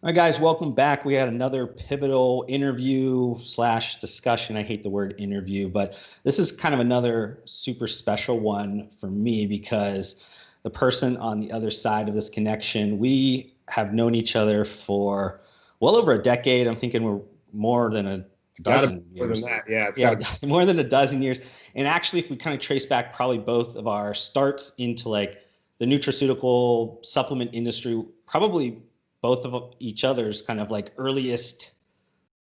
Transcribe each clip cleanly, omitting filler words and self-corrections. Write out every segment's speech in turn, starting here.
All right, guys, welcome back. We had another pivotal interview slash discussion. I hate the word interview, but this is kind of another super special one for me because the person on the other side of this connection, we have known each other for well over a decade. I'm thinking we're more than a It's got to be dozen more than years. that. Yeah, it's got Yeah, to be. more than a dozen years. And actually, if we kind of trace back probably both of our starts into like the nutraceutical supplement industry, probably both of each other's kind of like earliest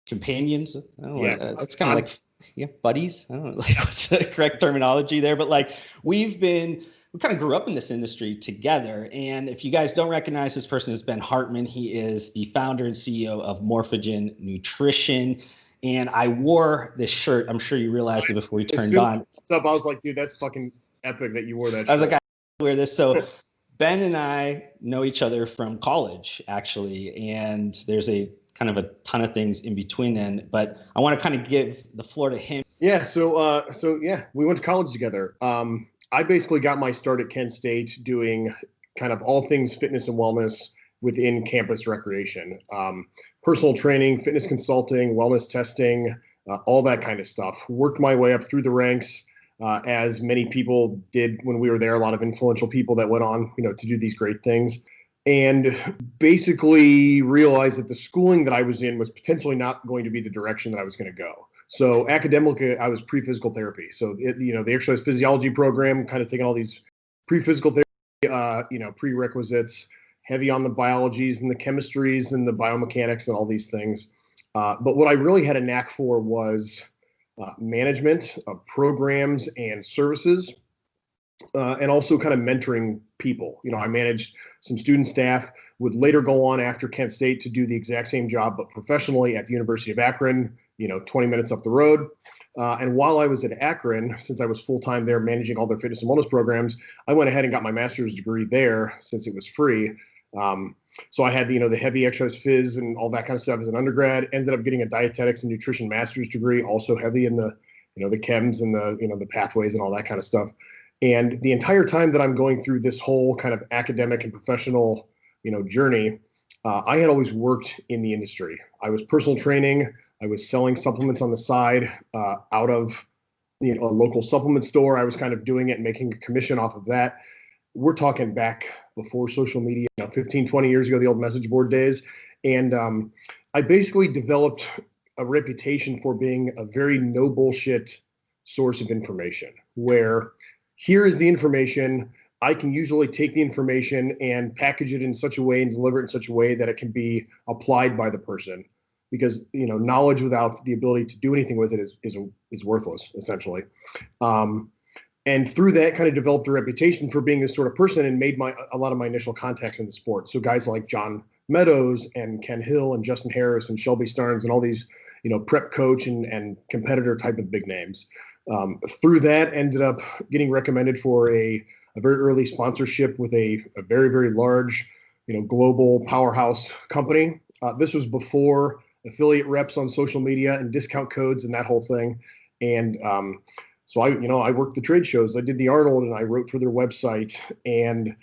companions. I don't know. Yeah. That's kind of like, yeah, buddies. I don't know like, what's the correct terminology there, but like we kind of grew up in this industry together. And if you guys don't recognize this person, is Ben Hartman. He is the founder and CEO of Morphogen Nutrition. And I wore this shirt. I'm sure you realized it before we As turned soon as on. it popped up, I was like, dude, that's fucking epic that you wore that I was shirt. like, I wear this. So Ben and I know each other from college, actually, and there's a kind of a ton of things in between then. But I want to kind of give the floor to him. Yeah. So yeah, we went to college together. I basically got my start at Kent State doing kind of all things fitness and wellness within campus recreation, personal training, fitness consulting, wellness testing, all that kind of stuff. Worked my way up through the ranks. As many people did when we were there, a lot of influential people that went on, to do these great things, and basically realized that the schooling that I was in was potentially not going to be the direction that I was going to go. So academically, I was pre-physical therapy. So the exercise physiology program, kind of taking all these pre-physical therapy, prerequisites, heavy on the biologies and the chemistries and the biomechanics and all these things. But what I really had a knack for was management of programs and services, and also kind of mentoring people. I managed some student staff, would later go on after Kent State to do the exact same job, but professionally at the University of Akron, 20 minutes up the road. And while I was at Akron, since I was full-time there managing all their fitness and wellness programs, I went ahead and got my master's degree there since it was free. So I had, the heavy exercise phys and all that kind of stuff as an undergrad, ended up getting a dietetics and nutrition master's degree, also heavy in the, the chems and the pathways and all that kind of stuff. And the entire time that I'm going through this whole kind of academic and professional, journey, I had always worked in the industry. I was personal training. I was selling supplements on the side out of a local supplement store. I was kind of doing it and making a commission off of that. We're talking back before social media, 15, 20 years ago, the old message board days. And I basically developed a reputation for being a very no bullshit source of information, where here is the information. I can usually take the information and package it in such a way and deliver it in such a way that it can be applied by the person, because knowledge without the ability to do anything with it is worthless, essentially. And through that, kind of developed a reputation for being this sort of person, and made a lot of my initial contacts in the sport. So guys like John Meadows and Ken Hill and Justin Harris and Shelby Starnes and all these prep coach and competitor type of big names. Through that, ended up getting recommended for a very early sponsorship with a very, very large, global powerhouse company. This was before affiliate reps on social media and discount codes and that whole thing. And so I worked the trade shows. I did the Arnold, and I wrote for their website, and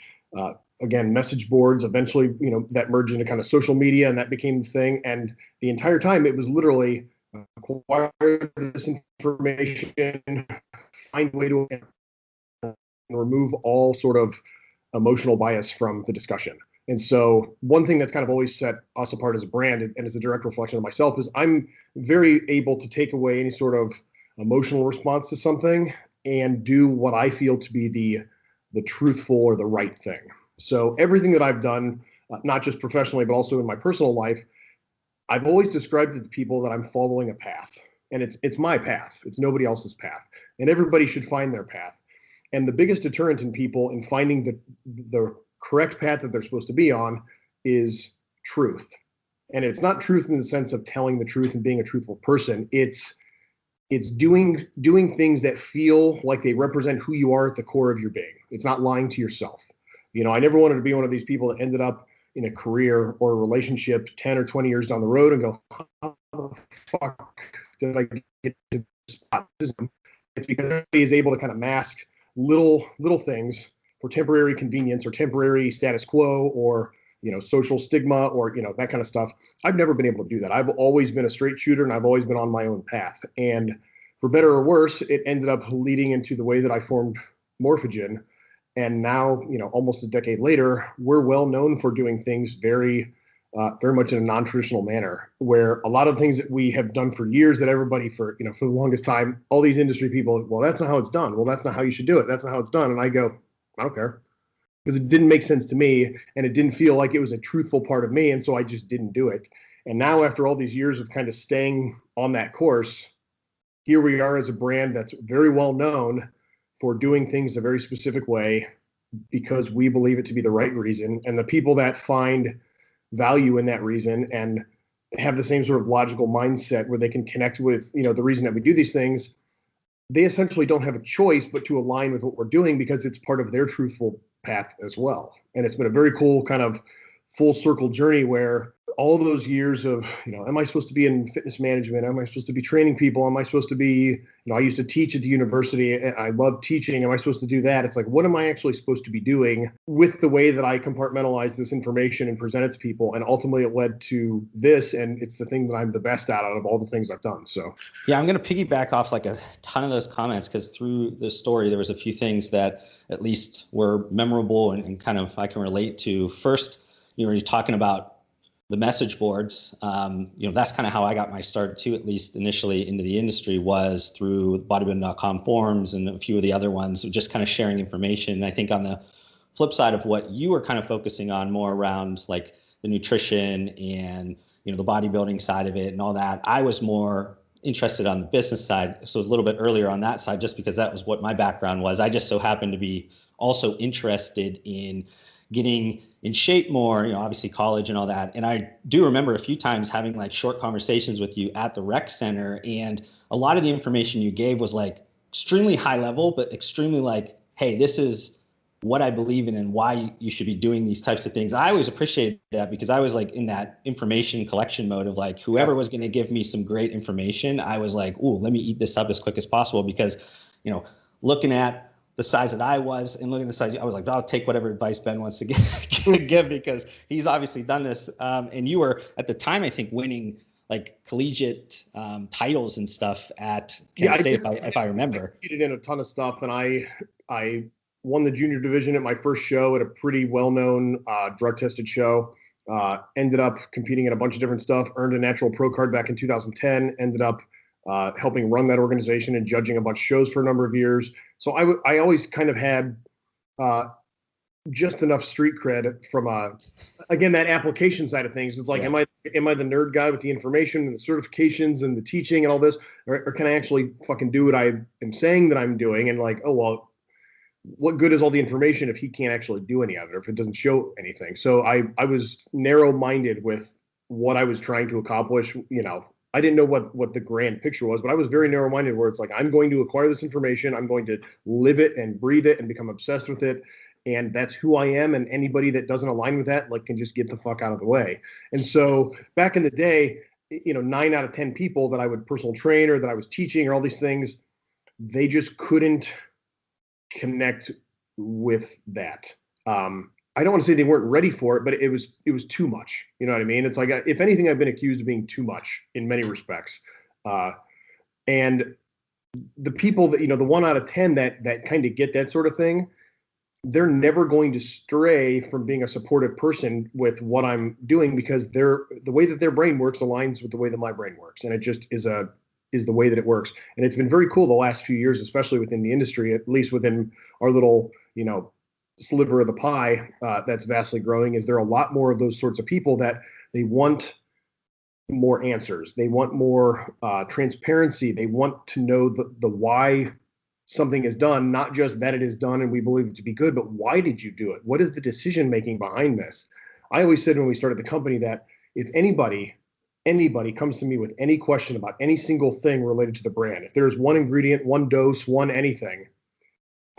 again, message boards. Eventually, that merged into kind of social media, and that became the thing. And the entire time, it was literally acquire this information, find a way to remove all sort of emotional bias from the discussion. And so one thing that's kind of always set us apart as a brand, and it's a direct reflection of myself, is I'm very able to take away any sort of emotional response to something and do what I feel to be the truthful or the right thing. So everything that I've done, not just professionally, but also in my personal life, I've always described it to people that I'm following a path, and it's my path. It's nobody else's path, and everybody should find their path. And the biggest deterrent in people in finding the correct path that they're supposed to be on is truth. And it's not truth in the sense of telling the truth and being a truthful person. It's doing things that feel like they represent who you are at the core of your being. It's not lying to yourself. I never wanted to be one of these people that ended up in a career or a relationship 10 or 20 years down the road and go, how the fuck did I get to this spot? It's because everybody is able to kind of mask little things for temporary convenience or temporary status quo, or social stigma or, that kind of stuff. I've never been able to do that. I've always been a straight shooter and I've always been on my own path. And for better or worse, it ended up leading into the way that I formed Morphogen. And now, almost a decade later, we're well known for doing things very much in a non-traditional manner, where a lot of things that we have done for years that everybody for the longest time, all these industry people, well, that's not how it's done. Well, that's not how you should do it. That's not how it's done. And I go, I don't care, because it didn't make sense to me and it didn't feel like it was a truthful part of me. And so I just didn't do it. And now after all these years of kind of staying on that course, here we are as a brand that's very well known for doing things a very specific way because we believe it to be the right reason. And the people that find value in that reason and have the same sort of logical mindset where they can connect with, the reason that we do these things, they essentially don't have a choice but to align with what we're doing because it's part of their truthful path as well. And it's been a very cool kind of full circle journey where all those years of, am I supposed to be in fitness management? Am I supposed to be training people? Am I supposed to be, I used to teach at the university and I love teaching. Am I supposed to do that? It's like, what am I actually supposed to be doing with the way that I compartmentalize this information and present it to people? And ultimately it led to this. And it's the thing that I'm the best at out of all the things I've done. So, yeah, I'm going to piggyback off like a ton of those comments because through the story, there was a few things that at least were memorable and kind of I can relate to. First, you're talking about the message boards. That's kind of how I got my start too, at least initially into the industry, was through bodybuilding.com forums and a few of the other ones, just kind of sharing information. And I think on the flip side of what you were kind of focusing on more around like the nutrition and, the bodybuilding side of it and all that, I was more interested on the business side. So it was a little bit earlier on that side, just because that was what my background was. I just so happened to be also interested in getting in shape more, obviously college and all that. And I do remember a few times having like short conversations with you at the rec center. And a lot of the information you gave was like extremely high level, but extremely like, hey, this is what I believe in and why you should be doing these types of things. I always appreciated that because I was like in that information collection mode of like, whoever was going to give me some great information, I was like, ooh, let me eat this up as quick as possible because, looking at the size that I was and looking at the size, I was like, I'll take whatever advice Ben wants to give because he's obviously done this. And you were at the time, I think, winning like collegiate titles and stuff at Kent State, if I remember. I competed in a ton of stuff, and I won the junior division at my first show at a pretty well-known drug-tested show. Ended up competing in a bunch of different stuff. Earned a natural pro card back in 2010. Ended up helping run that organization and judging a bunch of shows for a number of years. So I always kind of had just enough street cred from again, that application side of things. It's like, am I the nerd guy with the information and the certifications and the teaching and all this, or can I actually fucking do what I am saying that I'm doing? And like, oh, well, what good is all the information if he can't actually do any of it, or if it doesn't show anything? So I was narrow-minded with what I was trying to accomplish. I didn't know what the grand picture was, but I was very narrow-minded where it's like, I'm going to acquire this information. I'm going to live it and breathe it and become obsessed with it. And that's who I am. And anybody that doesn't align with that, like, can just get the fuck out of the way. And so back in the day, 9 out of 10 people that I would personal train or that I was teaching or all these things, they just couldn't connect with that. I don't want to say they weren't ready for it, but it was too much. You know what I mean? It's like, if anything, I've been accused of being too much in many respects. And the people that, the 1 out of 10 that kind of get that sort of thing, they're never going to stray from being a supportive person with what I'm doing because the way that their brain works aligns with the way that my brain works. And it just is the way that it works. And it's been very cool the last few years, especially within the industry, at least within our little, sliver of the pie that's vastly growing, is there a lot more of those sorts of people that they want more answers. They want more transparency. They want to know the why something is done, not just that it is done and we believe it to be good, but why did you do it? What is the decision making behind this? I always said when we started the company that if anybody comes to me with any question about any single thing related to the brand, if there's one ingredient, one dose, one anything,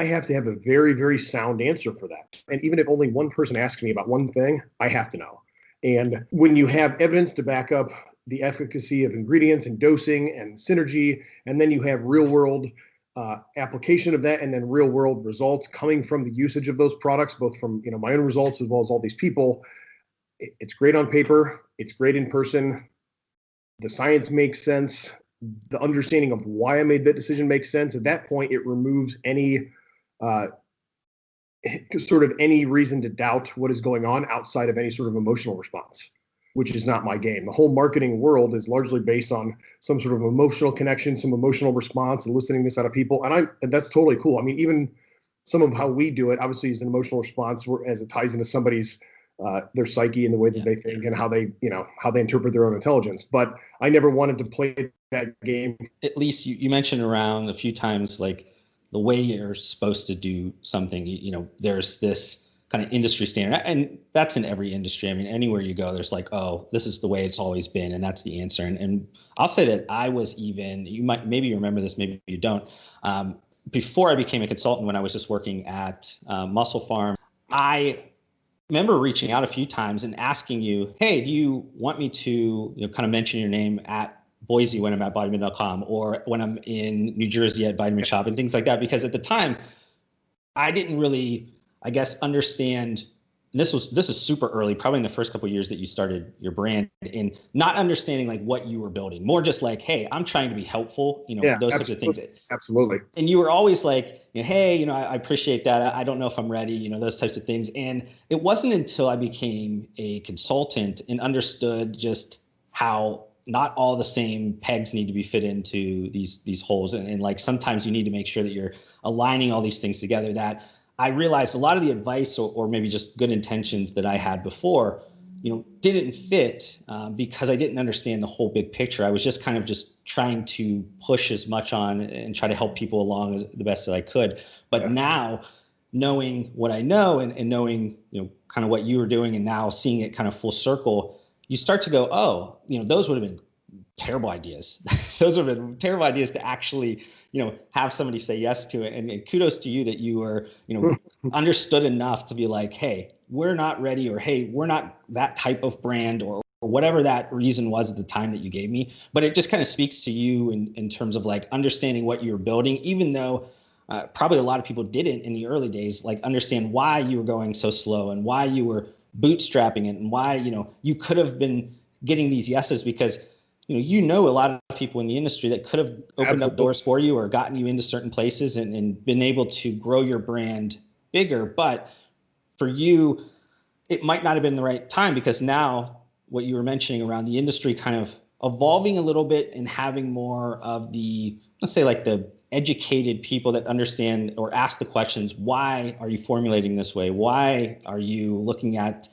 I have to have a very, very sound answer for that. And even if only one person asks me about one thing, I have to know. And when you have evidence to back up the efficacy of ingredients and dosing and synergy, and then you have real world application of that, and then real world results coming from the usage of those products, both from my own results as well as all these people, It's great on paper. It's great in person. The science makes sense. The understanding of why I made that decision makes sense. At that point, it removes any sort of any reason to doubt what is going on outside of any sort of emotional response, which is not my game. The whole marketing world is largely based on some sort of emotional connection, some emotional response, eliciting this out of people. And that's totally cool. I mean, even some of how we do it, obviously, is an emotional response as it ties into somebody's their psyche and the way that they think and how they interpret their own intelligence. But I never wanted to play that game. At least you mentioned around a few times, like the way you're supposed to do something, there's this kind of industry standard, and that's in every industry. I mean, anywhere you go, there's like, oh, this is the way it's always been, and that's the answer. And I'll say that I was maybe you remember this, maybe you don't. Before I became a consultant, when I was just working at Muscle Farm, I remember reaching out a few times and asking you, hey, do you want me to kind of mention your name at Boise when I'm at vitamin.com, or when I'm in New Jersey at Vitamin Shop and things like that? Because at the time, I didn't really, I guess, understand. And this is super early, probably in the first couple of years that you started your brand, in not understanding like what you were building, more just like, hey, I'm trying to be helpful, those types of things. Absolutely. And you were always like, hey, I appreciate that. I don't know if I'm ready, those types of things. And it wasn't until I became a consultant and understood just how not all the same pegs need to be fit into these holes. And like, sometimes you need to make sure that you're aligning all these things together, that I realized a lot of the advice or maybe just good intentions that I had before, didn't fit because I didn't understand the whole big picture. I was just kind of just trying to push as much on and try to help people along as the best that I could. But now, knowing what I know and knowing, kind of what you were doing, and now seeing it kind of full circle, you start to go, oh, those would have been terrible ideas. Those have been terrible ideas to actually, have somebody say yes to it. And kudos to you that you were, understood enough to be like, hey, we're not ready, or hey, we're not that type of brand, or whatever that reason was at the time that you gave me. But it just kind of speaks to you in terms of like understanding what you're building, even though probably a lot of people didn't in the early days, like understand why you were going so slow and why you were bootstrapping it, and why, you could have been getting these yeses, because a lot of people in the industry that could have opened up doors for you or gotten you into certain places and been able to grow your brand bigger. But for you, it might not have been the right time, because now what you were mentioning around the industry kind of evolving a little bit and having more of the, let's say, like the educated people that understand or ask the questions, why are you formulating this way? Why are you looking at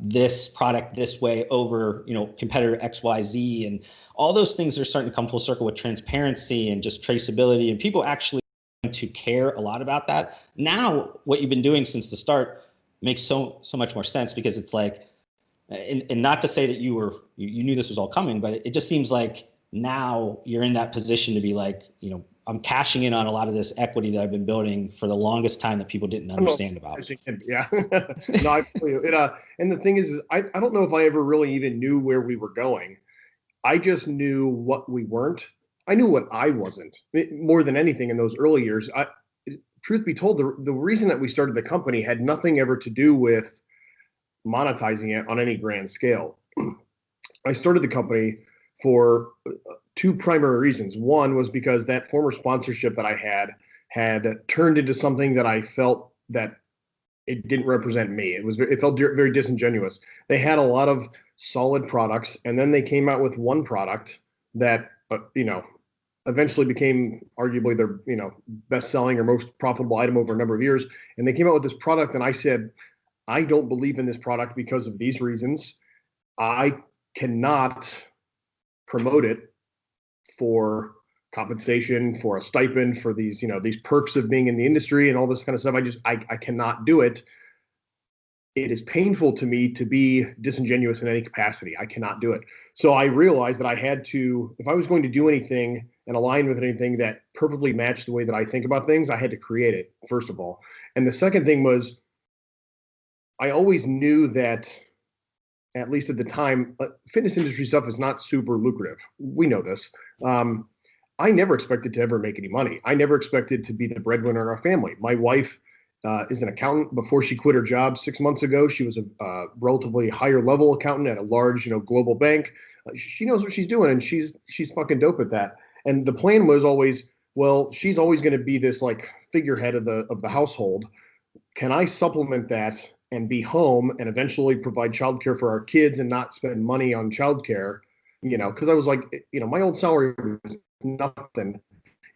this product this way over, competitor XYZ? And all those things are starting to come full circle with transparency and just traceability, and people actually to care a lot about that. Now, what you've been doing since the start makes so much more sense, because it's like, and not to say that you knew this was all coming, but it just seems like now you're in that position to be like, I'm cashing in on a lot of this equity that I've been building for the longest time that people didn't understand about. Yeah. No, I feel it. And the thing is I don't know if I ever really even knew where we were going. I just knew what we weren't. I knew what I wasn't more than anything in those early years. Truth be told, the reason that we started the company had nothing ever to do with monetizing it on any grand scale. I started the company for two primary reasons. One was because that former sponsorship that I had turned into something that I felt that it didn't represent me. It felt very disingenuous. They had a lot of solid products, and then they came out with one product that eventually became arguably their best selling or most profitable item over a number of years. And they came out with this product, and I said, I don't believe in this product because of these reasons. I cannot promote it for compensation, for a stipend, for these these perks of being in the industry and all this kind of stuff. I cannot do it. It is painful to me to be disingenuous in any capacity. I cannot do it. So I realized that I had to, if I was going to do anything and align with anything that perfectly matched the way that I think about things, I had to create it, first of all. And the second thing was, I always knew that, at least at the time, fitness industry stuff is not super lucrative. We know this. I never expected to ever make any money. I never expected to be the breadwinner in our family. My wife is an accountant. Before she quit her job 6 months ago, she was a relatively higher level accountant at a large, global bank. She knows what she's doing, and she's fucking dope at that. And the plan was always, well, she's always going to be this like figurehead of the household. Can I supplement that and be home and eventually provide childcare for our kids and not spend money on childcare? Because I was like, my old salary was nothing.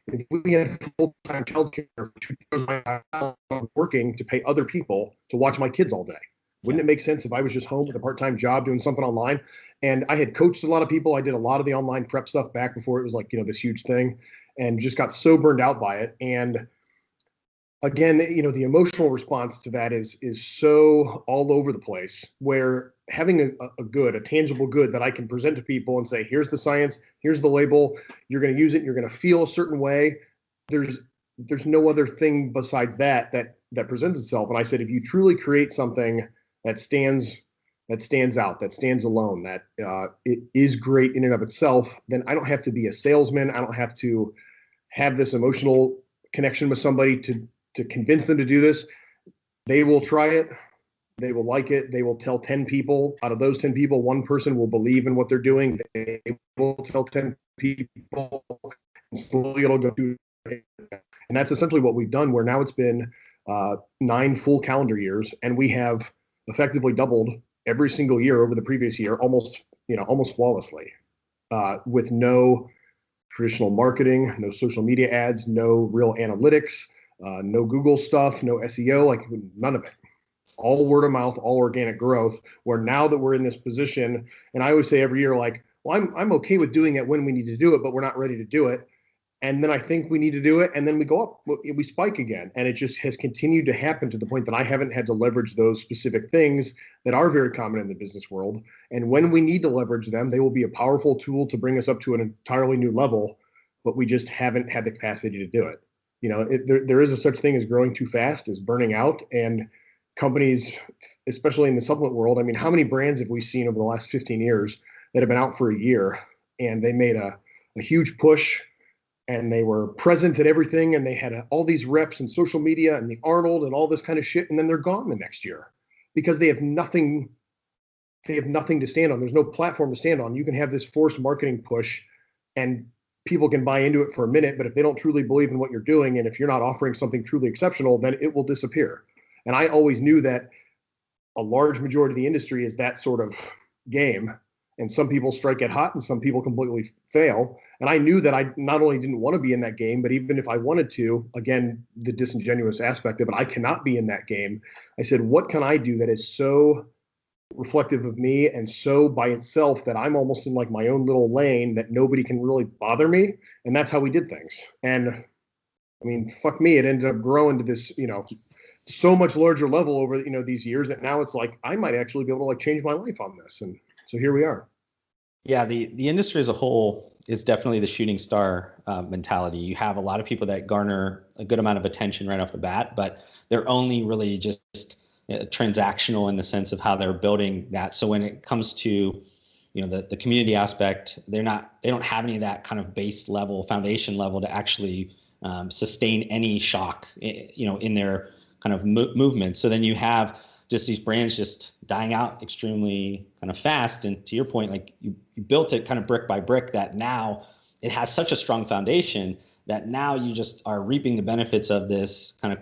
If we had full-time childcare for 2 years, I'm working to pay other people to watch my kids all day. Wouldn't it make sense if I was just home with a part-time job doing something online? And I had coached a lot of people. I did a lot of the online prep stuff back before it was like, this huge thing, and just got so burned out by it. And again, the emotional response to that is so all over the place, where having a tangible good that I can present to people and say, here's the science, here's the label, you're going to use it, you're going to feel a certain way. There's no other thing besides that presents itself. And I said, if you truly create something that stands out, that stands alone, that it is great in and of itself, then I don't have to be a salesman. I don't have to have this emotional connection with somebody to convince them to do this. They will try it. They will like it. They will tell 10 people. Out of those 10 people, one person will believe in what they're doing. They will tell 10 people, and slowly it'll go through. And that's essentially what we've done, where now it's been 9 full calendar years, and we have effectively doubled every single year over the previous year, almost flawlessly, with no traditional marketing, no social media ads, no real analytics, no Google stuff, no SEO, like none of it. All word of mouth, all organic growth. Where now that we're in this position, and I always say every year, like, well, I'm okay with doing it when we need to do it, but we're not ready to do it. And then I think we need to do it, and then we go up, we spike again, and it just has continued to happen to the point that I haven't had to leverage those specific things that are very common in the business world. And when we need to leverage them, they will be a powerful tool to bring us up to an entirely new level, but we just haven't had the capacity to do it. There is a such thing as growing too fast, as burning out, and companies, especially in the supplement world. I mean, how many brands have we seen over the last 15 years that have been out for a year and they made a huge push, and they were present at everything, and they had all these reps and social media and the Arnold and all this kind of shit, and then they're gone the next year because they have nothing to stand on. There's no platform to stand on. You can have this forced marketing push, and people can buy into it for a minute, but if they don't truly believe in what you're doing, and if you're not offering something truly exceptional, then it will disappear. And I always knew that a large majority of the industry is that sort of game. And some people strike it hot and some people completely fail. And I knew that I not only didn't want to be in that game, but even if I wanted to, again, the disingenuous aspect of it, I cannot be in that game. I said, what can I do that is so reflective of me and so by itself that I'm almost in like my own little lane that nobody can really bother me? And that's how we did things. And I mean, fuck me, it ended up growing to this, so much larger level over, these years that now it's like, I might actually be able to like change my life on this. And so here we are. Yeah, the industry as a whole is definitely the shooting star mentality. You have a lot of people that garner a good amount of attention right off the bat, but they're only really just transactional in the sense of how they're building that. So when it comes to the community aspect, they don't have any of that kind of base level, foundation level to actually sustain any shock, in their kind of movement. So then you have just these brands just dying out extremely kind of fast. And to your point, like you built it kind of brick by brick, that now it has such a strong foundation that now you just are reaping the benefits of this kind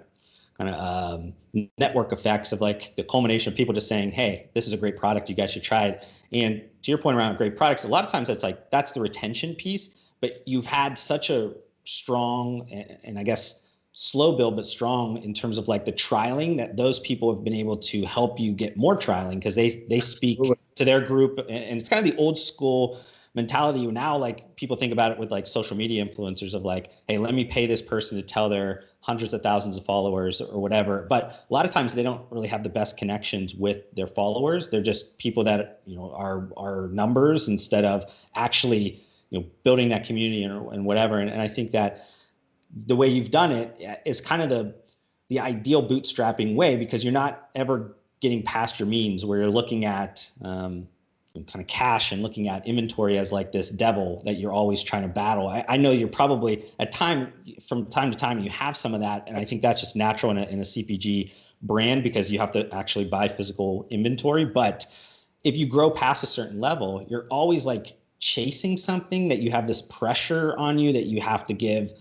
of network effects of like the culmination of people just saying, hey, this is a great product, you guys should try it. And to your point around great products, a lot of times that's the retention piece, but you've had such a strong and I guess slow build, but strong in terms of like the trialing, that those people have been able to help you get more trialing because they speak to their group. And it's kind of the old school mentality now. Like people think about it with like social media influencers of like, hey, let me pay this person to tell their hundreds of thousands of followers or whatever. But a lot of times they don't really have the best connections with their followers. They're just people that, are numbers instead of actually, building that community and whatever. And I think that the way you've done it is kind of the ideal bootstrapping way, because you're not ever getting past your means, where you're looking at kind of cash and looking at inventory as like this devil that you're always trying to battle. I know you're probably from time to time, you have some of that. And I think that's just natural in a CPG brand because you have to actually buy physical inventory. But if you grow past a certain level, you're always like chasing something that you have this pressure on you that you have to give,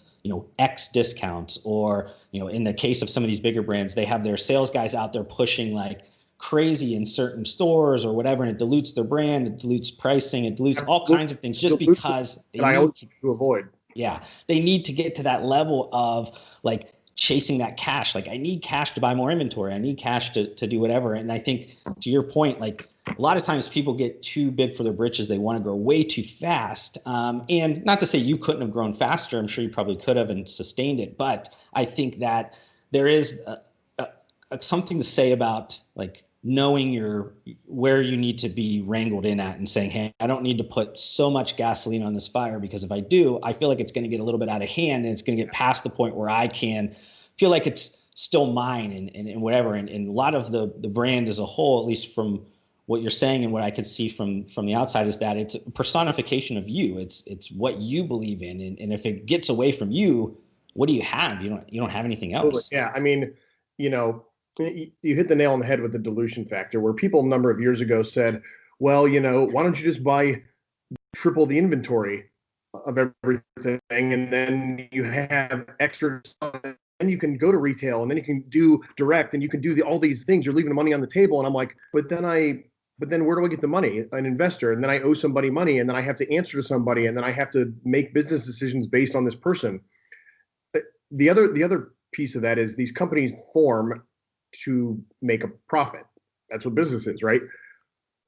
X discounts, or, in the case of some of these bigger brands, they have their sales guys out there pushing like crazy in certain stores or whatever, and it dilutes their brand, it dilutes pricing, it dilutes all kinds of things just because they need to avoid. Yeah, they need to get to that level of like chasing that cash. Like I need cash to buy more inventory. I need cash to do whatever. And I think to your point, like a lot of times people get too big for their britches. They want to grow way too fast. And not to say you couldn't have grown faster. I'm sure you probably could have and sustained it. But I think that there is something to say about like knowing where you need to be wrangled in at and saying, hey, I don't need to put so much gasoline on this fire, because if I do, I feel like it's going to get a little bit out of hand and it's going to get past the point where I can feel like it's still mine and whatever. And a lot of the brand as a whole, at least from what you're saying and what I could see from the outside, is that it's a personification of you. It's what you believe in. And if it gets away from you, what do you have? You don't have anything else. Yeah. I mean, you hit the nail on the head with the dilution factor, where people a number of years ago said, well, why don't you just buy triple the inventory of everything, and then you have extra stuff, and you can go to retail, and then you can do direct, and you can do all these things. You're leaving the money on the table. And I'm like, but then where do I get the money? An investor, and then I owe somebody money, and then I have to answer to somebody, and then I have to make business decisions based on this person. The other piece of that is these companies form to make a profit. That's what business is, right?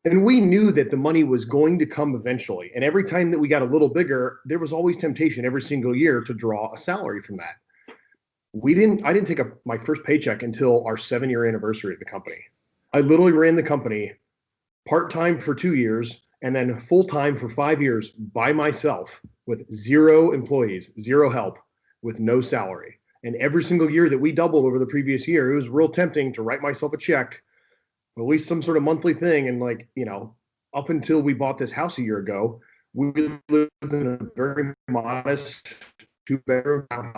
And we knew that the money was going to come eventually. And every time that we got a little bigger, there was always temptation every single year to draw a salary from that. I didn't take my first paycheck until our 7-year anniversary of the company. I literally ran the company part-time for 2 years and then full-time for 5 years by myself with 0 employees, 0 help, with no salary. And every single year that we doubled over the previous year, it was real tempting to write myself a check, at least some sort of monthly thing. And like, up until we bought this house a year ago, we lived in a very modest 2-bedroom house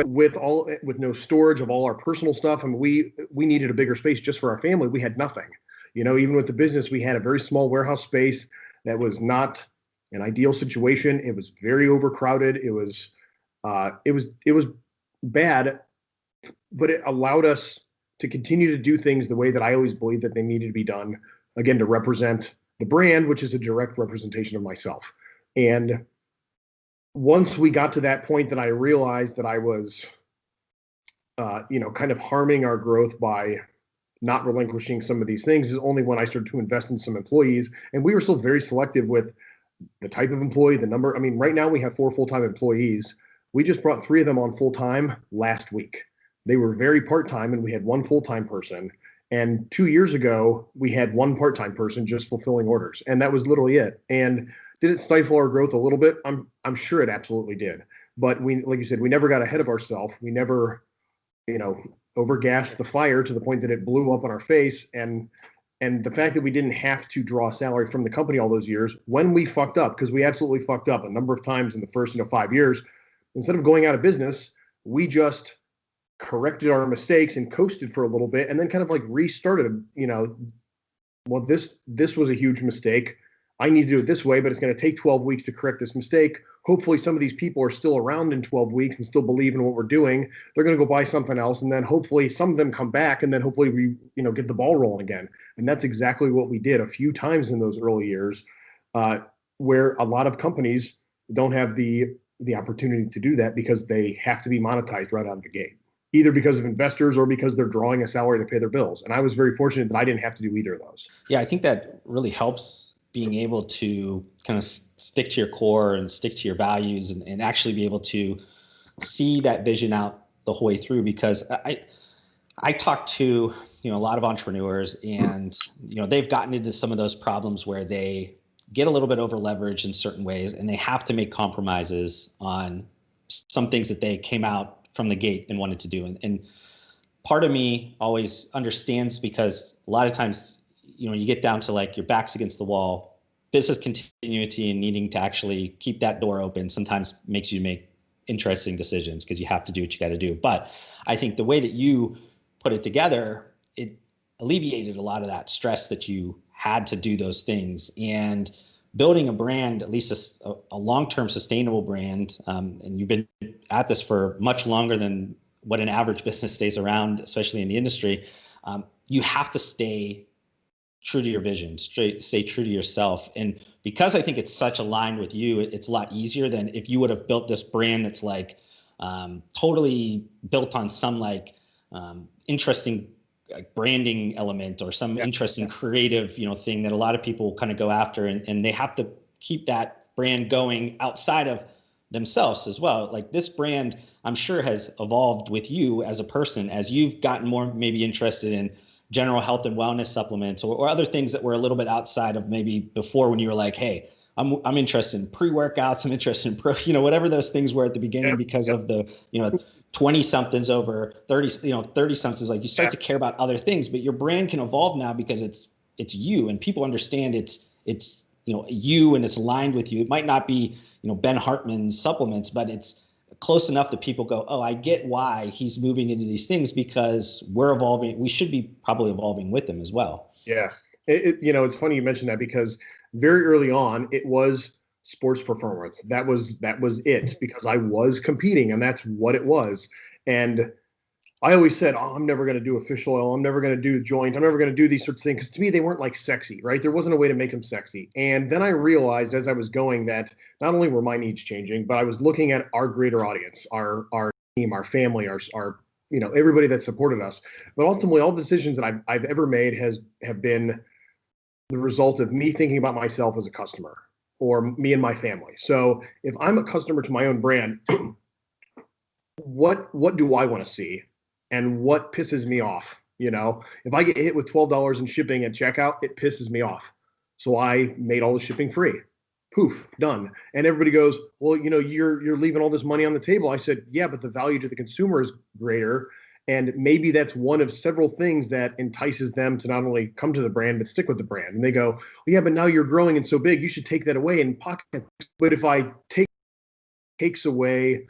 with no storage of all our personal stuff. I mean, we needed a bigger space just for our family. We had nothing. Even with the business, we had a very small warehouse space that was not an ideal situation. It was very overcrowded. It was bad, but it allowed us to continue to do things the way that I always believed that they needed to be done, again, to represent the brand, which is a direct representation of myself. And once we got to that point that I realized that I was, kind of harming our growth by not relinquishing some of these things, is only when I started to invest in some employees. And we were still very selective with the type of employee, the number. I mean, right now we have 4 full-time employees. We just brought 3 of them on full-time last week. They were very part-time, and we had 1 full-time person. And 2 years ago, we had 1 part-time person just fulfilling orders, and that was literally it. And did it stifle our growth a little bit? I'm sure it absolutely did. But like you said, we never got ahead of ourselves. We never, overgassed the fire to the point that it blew up on our face. And the fact that we didn't have to draw a salary from the company all those years, when we fucked up, because we absolutely fucked up a number of times in the first 5 years, instead of going out of business, we just corrected our mistakes and coasted for a little bit, and then kind of like restarted. Well, this was a huge mistake. I need to do it this way, but it's going to take 12 weeks to correct this mistake. Hopefully some of these people are still around in 12 weeks and still believe in what we're doing. They're going to go buy something else. And then hopefully some of them come back, and then hopefully we, get the ball rolling again. And that's exactly what we did a few times in those early years, where a lot of companies don't have the opportunity to do that because they have to be monetized right out of the gate, either because of investors or because they're drawing a salary to pay their bills. And I was very fortunate that I didn't have to do either of those. Yeah, I think that really helps, being able to kind of stick to your core and stick to your values, and actually be able to see that vision out the whole way through. Because I talk to, a lot of entrepreneurs, and, they've gotten into some of those problems where they get a little bit over leveraged in certain ways, and they have to make compromises on some things that they came out from the gate and wanted to do. And part of me always understands, because a lot of times you get down to like your back's against the wall, business continuity and needing to actually keep that door open sometimes makes you make interesting decisions because you have to do what you got to do. But I think the way that you put it together, it alleviated a lot of that stress that you had to do those things. And building a brand, at least a long-term sustainable brand, and you've been at this for much longer than what an average business stays around, especially in the industry, you have to stay true to your vision, stay true to yourself. And because I think it's such aligned with you, it's a lot easier than if you would have built this brand that's like totally built on some like interesting branding element or some interesting creative, thing that a lot of people kind of go after, and they have to keep that brand going outside of themselves as well. Like this brand, I'm sure has evolved with you as a person, as you've gotten more maybe interested in general health and wellness supplements or other things that were a little bit outside of maybe before when you were like, hey, I'm interested in pre-workouts, I'm interested in whatever those things were at the beginning because of the, 20 somethings over 30, 30 somethings, like you start to care about other things, but your brand can evolve now because it's you and people understand it's you and it's aligned with you. It might not be, Ben Hartman's supplements, but it's close enough that people go, oh, I get why he's moving into these things because we're evolving. We should be probably evolving with them as well. Yeah. It's funny you mentioned that because very early on it was sports performance. That was it because I was competing and that's what it was. And I always said, oh, I'm never going to do a fish oil. I'm never going to do joint. I'm never going to do these sorts of things. Because to me, they weren't like sexy, right? There wasn't a way to make them sexy. And then I realized as I was going that not only were my needs changing, but I was looking at our greater audience, our team, our family, our everybody that supported us. But ultimately, all the decisions that I've ever made have been the result of me thinking about myself as a customer or me and my family. So if I'm a customer to my own brand, what do I want to see? And what pisses me off? If I get hit with $12 in shipping at checkout, it pisses me off. So I made all the shipping free. Poof, done. And everybody goes, well, you're leaving all this money on the table. I said, yeah, but the value to the consumer is greater. And maybe that's one of several things that entices them to not only come to the brand, but stick with the brand. And they go, well, yeah, but now you're growing and so big, you should take that away and pocket. But if I takes away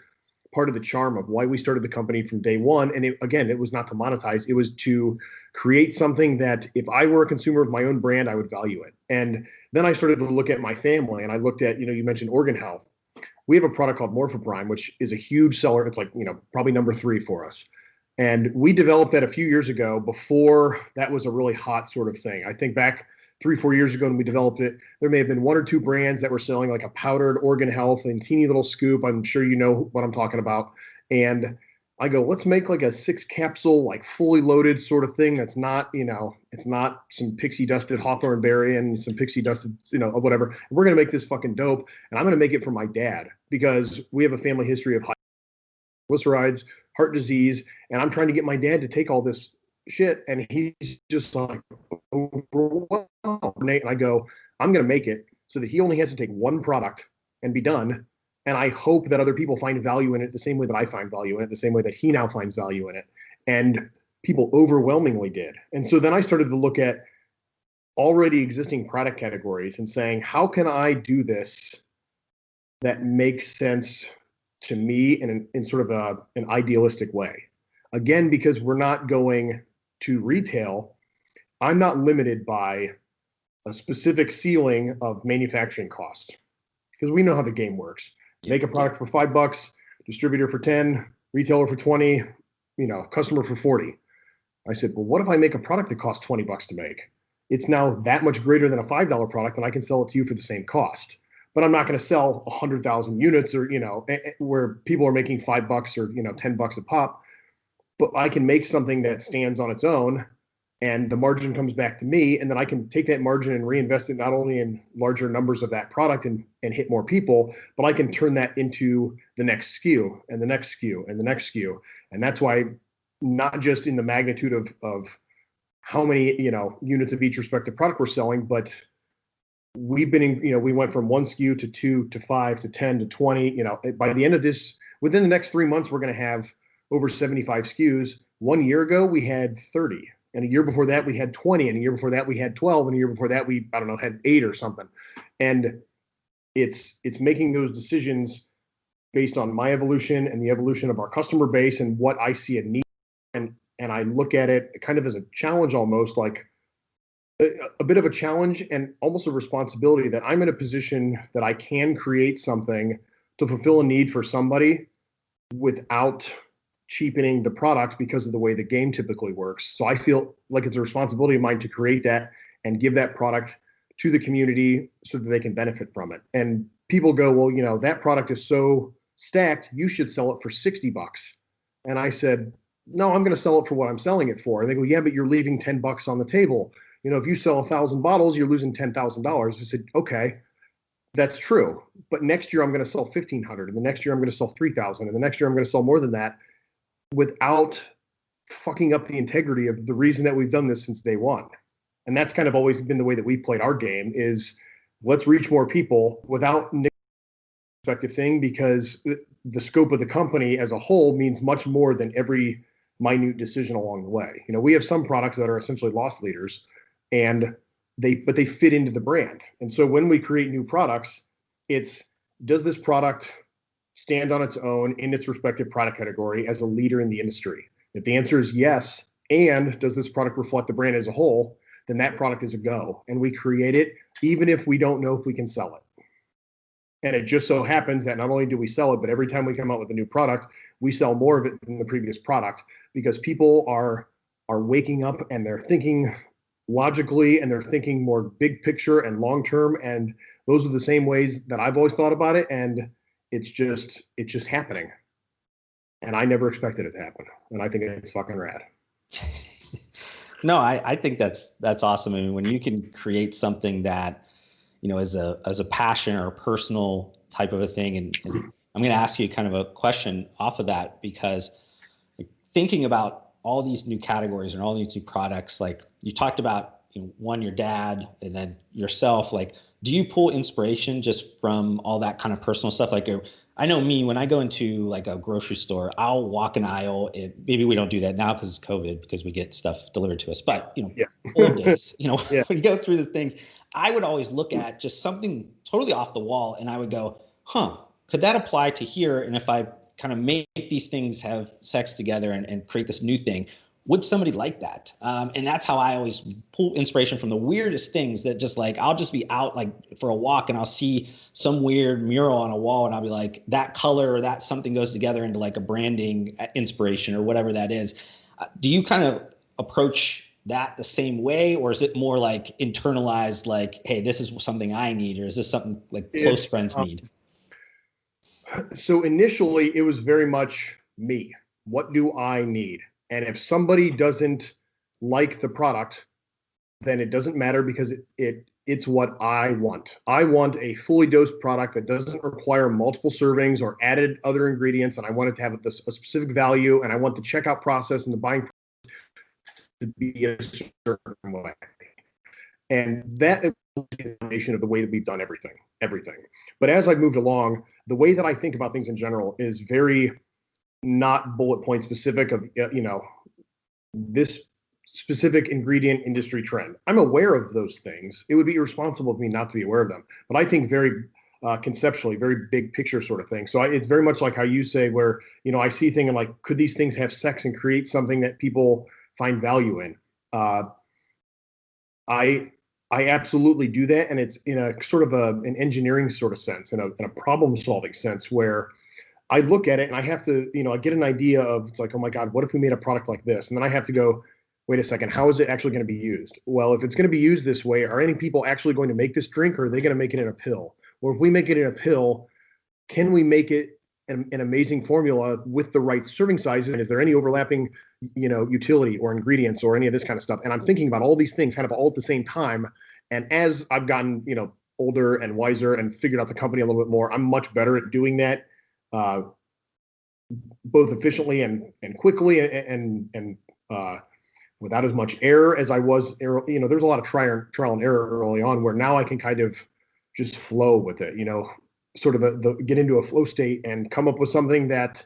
part of the charm of why we started the company from day one. And it was not to monetize. It was to create something that if I were a consumer of my own brand, I would value it. And then I started to look at my family and I looked at, you mentioned organ health. We have a product called Morphogen, which is a huge seller. It's like, probably number 3 for us. And we developed that a few years ago before that was a really hot sort of thing. I think back 3-4 years ago when we developed it, there may have been 1 or 2 brands that were selling like a powdered organ health and teeny little scoop. I'm sure you know what I'm talking about. And I go, let's make like a 6 capsule, like fully loaded sort of thing. That's not, it's not some pixie dusted hawthorn berry and some pixie dusted, whatever. We're going to make this fucking dope. And I'm going to make it for my dad because we have a family history of high triglycerides, heart disease. And I'm trying to get my dad to take all this shit. And he's just like, overwhelmed. And I go, I'm going to make it so that he only has to take 1 product and be done. And I hope that other people find value in it the same way that I find value in it, the same way that he now finds value in it. And people overwhelmingly did. And so then I started to look at already existing product categories and saying, how can I do this that makes sense to me in sort of an idealistic way? Again, because we're not going to retail, I'm not limited by a specific ceiling of manufacturing costs because we know how the game works. Make a product for $5, distributor for 10, retailer for 20, customer for 40. I said, well, what if I make a product that costs $20 to make? It's now that much greater than a $5 product, and I can sell it to you for the same cost. But I'm not going to sell 100,000 units or, where people are making $5 or, $10 a pop. But I can make something that stands on its own and the margin comes back to me. And then I can take that margin and reinvest it not only in larger numbers of that product and hit more people, but I can turn that into the next SKU and the next SKU and the next SKU. And that's why not just in the magnitude of how many, units of each respective product we're selling, but we've been in, we went from 1 SKU to 2 to 5 to 10 to 20, by the end of this, within the next 3 months, we're going to have over 75 SKUs. 1 year ago, we had 30. And a year before that, we had 20. And a year before that, we had 12. And a year before that, we, I don't know, had 8 or something. And it's making those decisions based on my evolution and the evolution of our customer base and what I see a need. And I look at it kind of as a challenge, almost like a bit of a challenge and almost a responsibility that I'm in a position that I can create something to fulfill a need for somebody without cheapening the product because of the way the game typically works. So I feel like it's a responsibility of mine to create that and give that product to the community so that they can benefit from it. And people go, well, you know, that product is so stacked, you should sell it for $60. And I said, no, I'm going to sell it for what I'm selling it for. And they go, yeah, but you're leaving $10 on the table. You know, if you sell 1,000 bottles, you're losing $10,000. I said, okay, that's true. But next year I'm going to sell 1,500, and the next year I'm going to sell 3,000, and the next year I'm going to sell more than that, without fucking up the integrity of the reason that we've done this since day one. And that's kind of always been the way that we've played our game, is let's reach more people without perspective thing, because the scope of the company as a whole means much more than every minute decision along the way. You know, we have some products that are essentially loss leaders, and they fit into the brand. And so when we create new products, it's, does this product stand on its own in its respective product category as a leader in the industry? If the answer is yes, and does this product reflect the brand as a whole, then that product is a go. And we create it even if we don't know if we can sell it. And it just so happens that not only do we sell it, but every time we come out with a new product, we sell more of it than the previous product, because people are waking up and they're thinking logically, and they're thinking more big picture and long term. And those are the same ways that I've always thought about it. And it's just happening. And I never expected it to happen. And I think it's fucking rad. No, I think that's awesome. I mean, when you can create something that, you know, as a passion or a personal type of a thing. And I'm going to ask you kind of a question off of that, because like, thinking about all these new categories and all these new products, like you talked about, you know, one, your dad, and then yourself, like, do you pull inspiration just from all that kind of personal stuff? Like, I know me, when I go into like a grocery store, I'll walk an aisle. Maybe we don't do that now because it's COVID, because we get stuff delivered to us. But, you know, yeah. old days, you know, yeah. when you go through the things, I would always look at just something totally off the wall, and I would go, huh, could that apply to here? And if I kind of make these things have sex together and create this new thing, would somebody like that? And that's how I always pull inspiration from the weirdest things, that just like, I'll just be out like for a walk and I'll see some weird mural on a wall, and I'll be like, that color or that something goes together into like a branding inspiration or whatever that is. Do you kind of approach that the same way, or is it more like internalized, like, hey, this is something I need, or is this something like close friends need? So initially it was very much me. What do I need? And if somebody doesn't like the product, then it doesn't matter, because it's what I want. I want a fully dosed product that doesn't require multiple servings or added other ingredients. And I want it to have a specific value. And I want the checkout process and the buying to be a certain way. And that is the foundation of the way that we've done everything. But as I've moved along, the way that I think about things in general is very not bullet point specific of, you know, this specific ingredient industry trend. I'm aware of those things. It would be irresponsible of me not to be aware of them. But I think very conceptually, very big picture sort of thing. So it's very much like how you say, where, you know, I see things and like, could these things have sex and create something that people find value in? I absolutely do that, and it's in a sort of an engineering sort of sense, in a problem solving sense, where I look at it and I have to, you know, I get an idea of, it's like, oh my God, what if we made a product like this? And then I have to go, wait a second, how is it actually going to be used? Well, if it's going to be used this way, are any people actually going to make this drink, or are they going to make it in a pill? Or if we make it in a pill, can we make it an amazing formula with the right serving sizes? And is there any overlapping, you know, utility or ingredients or any of this kind of stuff? And I'm thinking about all these things kind of all at the same time. And as I've gotten, you know, older and wiser and figured out the company a little bit more, I'm much better at doing that, both efficiently and quickly and without as much error as I was. You know, there's a lot of trial and error early on, where now I can kind of just flow with it, you know, sort of the get into a flow state and come up with something that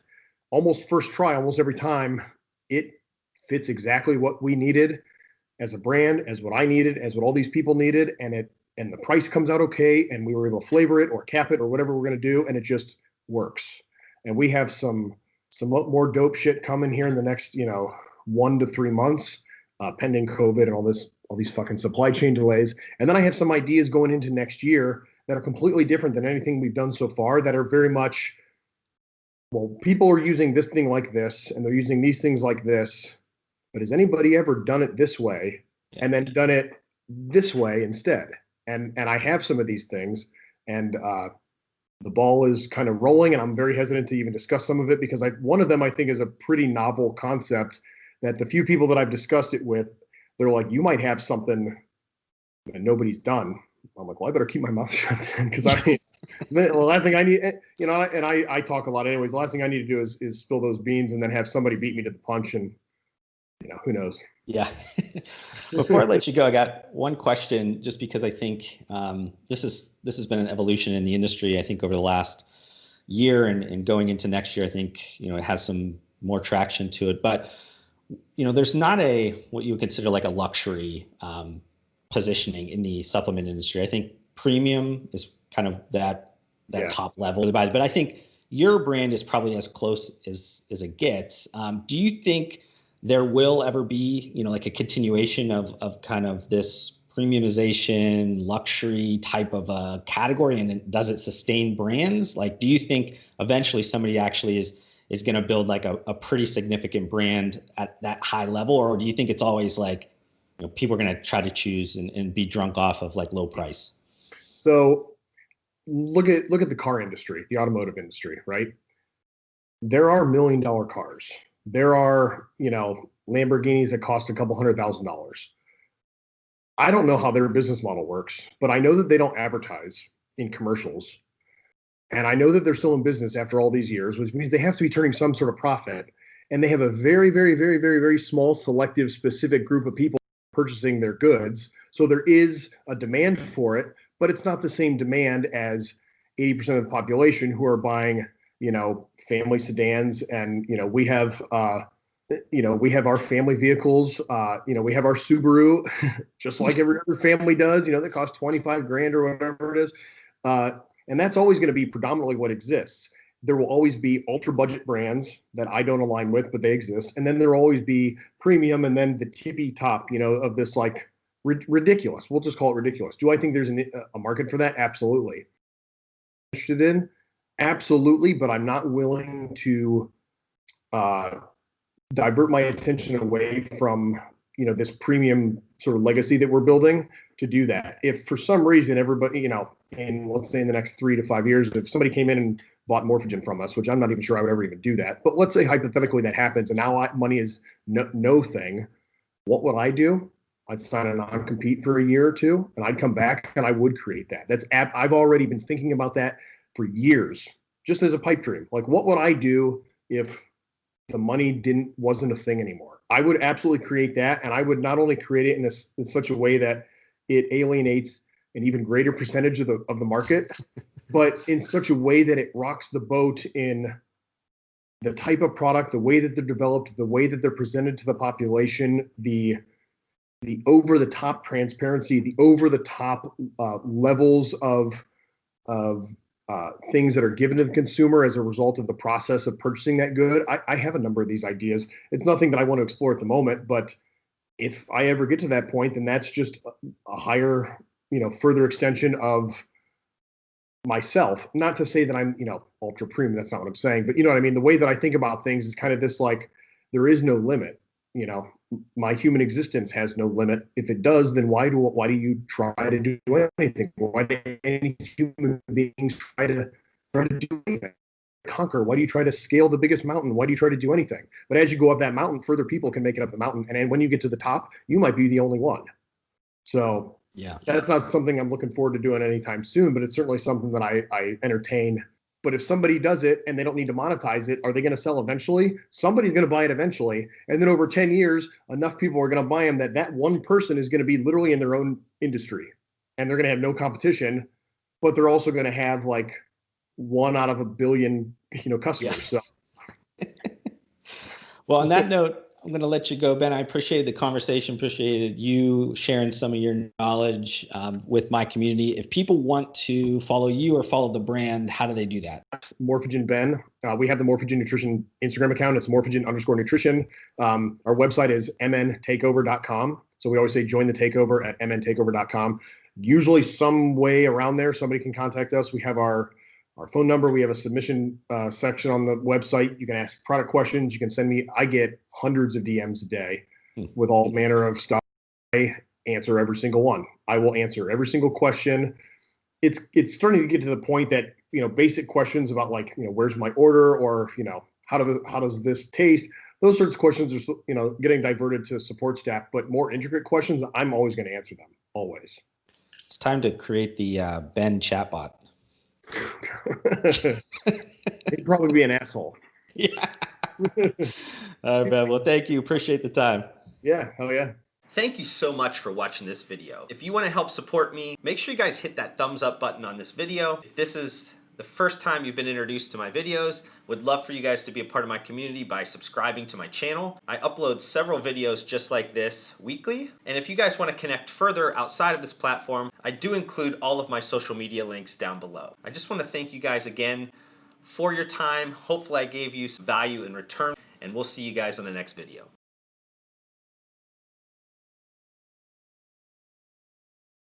almost first try, almost every time, it fits exactly what we needed. as a brand, as what I needed, as what all these people needed, and the price comes out okay, and we were able to flavor it or cap it or whatever we're going to do, and it just works. And we have some more dope shit coming here in the next 1 to 3 months, pending COVID and all these fucking supply chain delays. And then I have some ideas going into next year that are completely different than anything we've done so far, that are very much, well, people are using this thing like this, and they're using these things like this, but has anybody ever done it this way and then done it this way instead? And I have some of these things, and the ball is kind of rolling, and I'm very hesitant to even discuss some of it because one of them I think is a pretty novel concept that the few people that I've discussed it with, they're like, you might have something that nobody's done. I'm like, well, I better keep my mouth shut then, because the last thing I need, and I talk a lot anyways. The last thing I need to do is spill those beans and then have somebody beat me to the punch, and who knows. Yeah. Before I let you go, I got one question, just because I think this has been an evolution in the industry. I think over the last year and going into next year, I think it has some more traction to it. But there's not what you would consider like a luxury positioning in the supplement industry. I think premium is kind of that top level. But I think your brand is probably as close as it gets. Do you think there will ever be, like a continuation of kind of this premiumization, luxury type of a category? And does it sustain brands? Like, do you think eventually somebody actually is going to build like a pretty significant brand at that high level? Or do you think it's always like, people are going to try to choose and be drunk off of like low price? So look at the car industry, the automotive industry, right? There are $1 million cars. There are, Lamborghinis that cost a couple $100,000. I don't know how their business model works, but I know that they don't advertise in commercials. And I know that they're still in business after all these years, which means they have to be turning some sort of profit. And they have a very, very, very, very, very small, selective, specific group of people purchasing their goods. So there is a demand for it, but it's not the same demand as 80% of the population who are buying, family sedans. And, we have our family vehicles, we have our Subaru, just like every other family does, that costs 25 grand or whatever it is. And that's always going to be predominantly what exists. There will always be ultra budget brands that I don't align with, but they exist. And then there will always be premium, and then the tippy top, of this like ridiculous. We'll just call it ridiculous. Do I think there's a market for that? Absolutely. Interested in? Absolutely, but I'm not willing to divert my attention away from this premium sort of legacy that we're building to do that. If for some reason everybody, in let's say in the next 3 to 5 years, if somebody came in and bought Morphogen from us, which I'm not even sure I would ever even do that, but let's say hypothetically that happens, and now money is no thing, what would I do? I'd sign a non-compete for a year or two, and I'd come back and I would create that. I've already been thinking about that for years, just as a pipe dream. Like, what would I do if the money wasn't a thing anymore? I would absolutely create that, and I would not only create it in such a way that it alienates an even greater percentage of the market, but in such a way that it rocks the boat in the type of product, the way that they're developed, the way that they're presented to the population, the over-the-top transparency, the over-the-top levels of things that are given to the consumer as a result of the process of purchasing that good. I have a number of these ideas. It's nothing that I want to explore at the moment, but if I ever get to that point, then that's just a higher, further extension of myself. Not to say that I'm, ultra premium. That's not what I'm saying, but you know what I mean? The way that I think about things is kind of this, like, there is no limit. My human existence has no limit. If it does, then why do you try to do anything? Why do any human beings try to do anything? Conquer? Why do you try to scale the biggest mountain? Why do you try to do anything? But as you go up that mountain, further people can make it up the mountain, and then when you get to the top, you might be the only one. So that's not something I'm looking forward to doing anytime soon, but it's certainly something that I entertain. But if somebody does it and they don't need to monetize it, are they going to sell eventually? Somebody's going to buy it eventually. And then over 10 years, enough people are going to buy them that one person is going to be literally in their own industry, and they're going to have no competition, but they're also going to have like 1 out of a billion, customers. Yeah. So. Well, on that note, I'm going to let you go, Ben. I appreciated the conversation, appreciated you sharing some of your knowledge with my community. If people want to follow you or follow the brand, how do they do that? Morphogen Ben. We have the Morphogen Nutrition Instagram account. It's morphogen_nutrition. Our website is mntakeover.com. So we always say join the takeover at mntakeover.com. Usually some way around there, somebody can contact us. We have our phone number. We have a submission section on the website. You can ask product questions. You can send me. I get hundreds of DMs a day with all manner of stuff. I answer every single one. I will answer every single question. It's starting to get to the point that, basic questions about like, where's my order, or, how does this taste? Those sorts of questions are, getting diverted to support staff, but more intricate questions, I'm always going to answer them, always. It's time to create the Ben chatbot. He'd probably be an asshole. Yeah. All right, Ben. Well, thank you. Appreciate the time. Yeah, hell yeah. Thank you so much for watching this video. If you want to help support me, make sure you guys hit that thumbs up button on this video. If this is the first time you've been introduced to my videos, would love for you guys to be a part of my community by subscribing to my channel. I upload several videos just like this weekly. And if you guys want to connect further outside of this platform, I do include all of my social media links down below. I just want to thank you guys again for your time. Hopefully I gave you value in return, and we'll see you guys on the next video.